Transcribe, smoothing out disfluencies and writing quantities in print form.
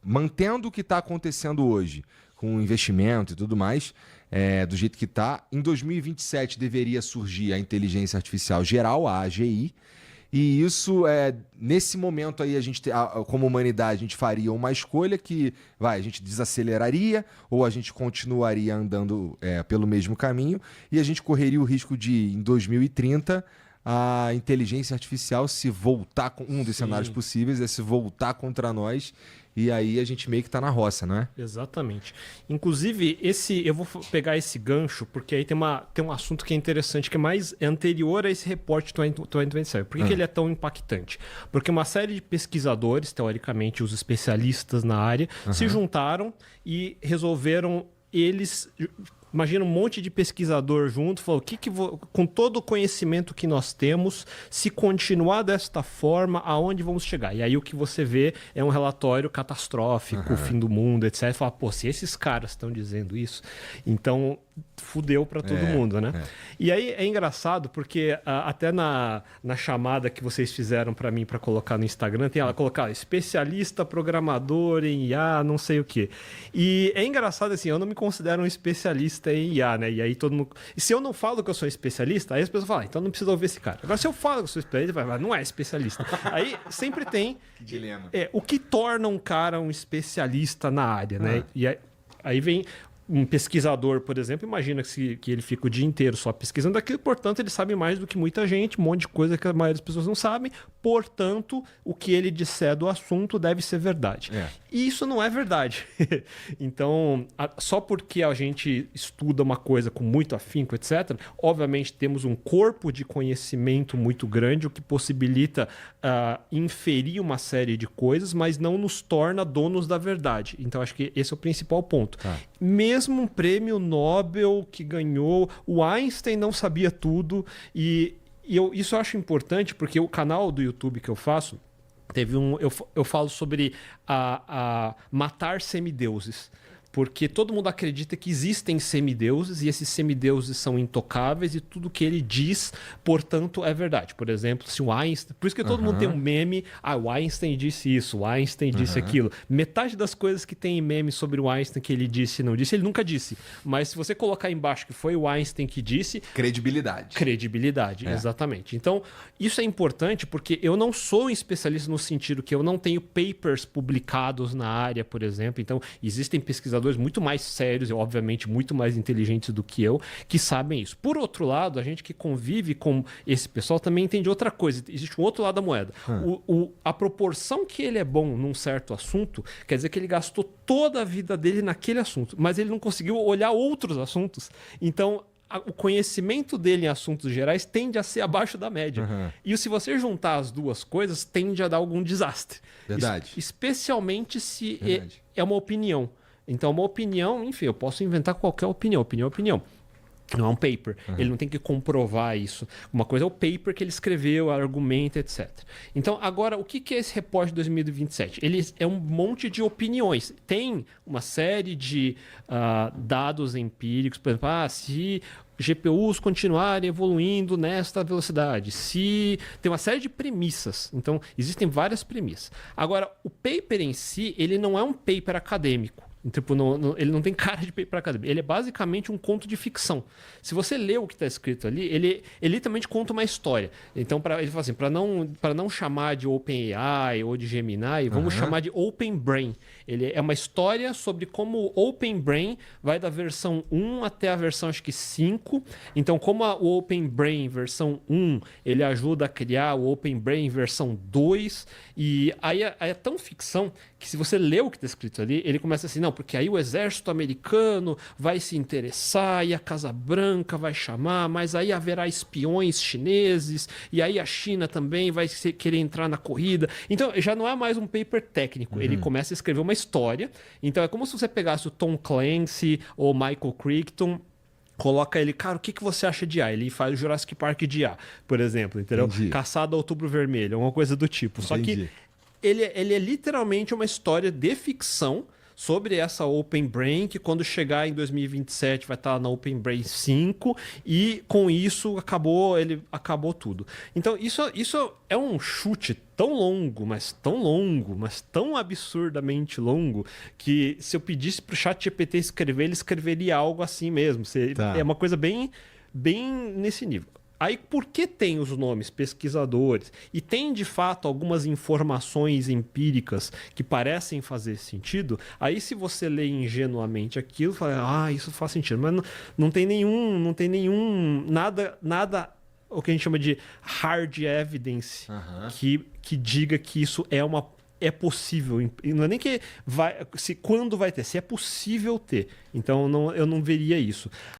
mantendo o que está acontecendo hoje, com investimento e tudo mais, do jeito que está, em 2027 deveria surgir a inteligência artificial geral, a AGI, e isso, nesse momento aí, como humanidade, a gente faria uma escolha que, a gente desaceleraria ou a gente continuaria andando pelo mesmo caminho, e a gente correria o risco de, em 2030, a inteligência artificial se voltar, um dos cenários possíveis é se voltar contra nós, e aí a gente meio que tá na roça, não é? Exatamente. Inclusive, eu vou pegar esse gancho, porque aí tem um assunto que é interessante, que é anterior a esse repórter 2027. Por que ele é tão impactante? Porque uma série de pesquisadores, teoricamente os especialistas na área, se juntaram e resolveram Imagina um monte de pesquisador junto, falou, com todo o conhecimento que nós temos, se continuar desta forma, aonde vamos chegar? E aí o que você vê é um relatório catastrófico, o fim do mundo, etc. Fala, se esses caras estão dizendo isso, então fudeu para todo mundo, né? E aí é engraçado, porque até na chamada que vocês fizeram para mim para colocar no Instagram, tem ela colocar especialista programador em IA, não sei o quê. E é engraçado assim, eu não me considero um especialista em IA, né? E aí todo mundo... E se eu não falo que eu sou especialista, aí as pessoas falam, então não precisa ouvir esse cara. Agora, se eu falo que eu sou especialista, não é especialista. Aí sempre tem... Que dilema. O que torna um cara um especialista na área, né? E aí vem... Um pesquisador, por exemplo, imagina que ele fica o dia inteiro só pesquisando daquilo, portanto, ele sabe mais do que muita gente, um monte de coisa que a maioria das pessoas não sabem, portanto, o que ele disser do assunto deve ser verdade. E isso não é verdade. Então, só porque a gente estuda uma coisa com muito afinco, etc., obviamente temos um corpo de conhecimento muito grande, o que possibilita inferir uma série de coisas, mas não nos torna donos da verdade. Então, acho que esse é o principal ponto. Mesmo um prêmio Nobel que ganhou, o Einstein não sabia tudo, isso eu acho importante, porque o canal do YouTube que eu faço, eu falo sobre matar semideuses. Porque todo mundo acredita que existem semideuses e esses semideuses são intocáveis e tudo que ele diz, portanto, é verdade. Por exemplo, se o Einstein... Por isso que todo mundo tem um meme, o Einstein disse isso, o Einstein disse aquilo. Metade das coisas que tem em meme sobre o Einstein que ele disse e não disse, ele nunca disse. Mas se você colocar embaixo que foi o Einstein que disse... Credibilidade, exatamente. Então, isso é importante porque eu não sou um especialista no sentido que eu não tenho papers publicados na área, por exemplo. Então, existem pesquisadores muito mais sérios e, obviamente, muito mais inteligentes do que eu, que sabem isso. Por outro lado, a gente que convive com esse pessoal também entende outra coisa. Existe um outro lado da moeda. A proporção que ele é bom num certo assunto quer dizer que ele gastou toda a vida dele naquele assunto, mas ele não conseguiu olhar outros assuntos. Então, o conhecimento dele em assuntos gerais tende a ser abaixo da média. E se você juntar as duas coisas, tende a dar algum desastre. Verdade. Especialmente se é uma opinião. Então, uma opinião, enfim, eu posso inventar qualquer opinião. Opinião é opinião. Não é um paper. Ele não tem que comprovar isso. Uma coisa é o paper que ele escreveu, argumenta, etc. Então, agora, o que é esse repórter de 2027? Ele é um monte de opiniões. Tem uma série de dados empíricos, por exemplo, se GPUs continuarem evoluindo nesta velocidade, se tem uma série de premissas. Então, existem várias premissas. Agora, o paper em si, ele não é um paper acadêmico. Tipo, ele não tem cara de paper acadêmico. Ele é basicamente um conto de ficção. Se você lê o que está escrito ali, ele literalmente conta uma história. Então, ele fala assim, para não chamar de OpenAI ou de Gemini, vamos chamar de Open Brain. Ele é uma história sobre como o Open Brain vai da versão 1 até a versão, acho que 5. Então, como o Open Brain versão 1, ele ajuda a criar o Open Brain versão 2. E aí é tão ficção que se você lê o que está escrito ali, ele começa assim, não, porque aí o exército americano vai se interessar e a Casa Branca vai chamar, mas aí haverá espiões chineses e aí a China também vai querer entrar na corrida. Então, já não é mais um paper técnico. Ele começa a escrever uma história. Então, é como se você pegasse o Tom Clancy ou Michael Crichton, coloca ele, cara, o que você acha de IA? Ele faz o Jurassic Park de IA, por exemplo, entendeu? Caçada ao Outubro Vermelho, uma coisa do tipo. Só que ele é literalmente uma história de ficção sobre essa Open Brain, que quando chegar em 2027 vai estar na Open Brain 5, e com isso acabou tudo. Então, isso é um chute tão longo, mas tão absurdamente longo, que se eu pedisse pro ChatGPT escrever, ele escreveria algo assim mesmo. Tá. É uma coisa bem nesse nível. Aí, por que tem os nomes pesquisadores e tem, de fato, algumas informações empíricas que parecem fazer sentido, aí se você lê ingenuamente aquilo, fala, isso faz sentido. Mas não tem nada o que a gente chama de hard evidence que diga que isso é possível. Não é nem que quando vai ter, se é possível ter. Então eu não veria isso.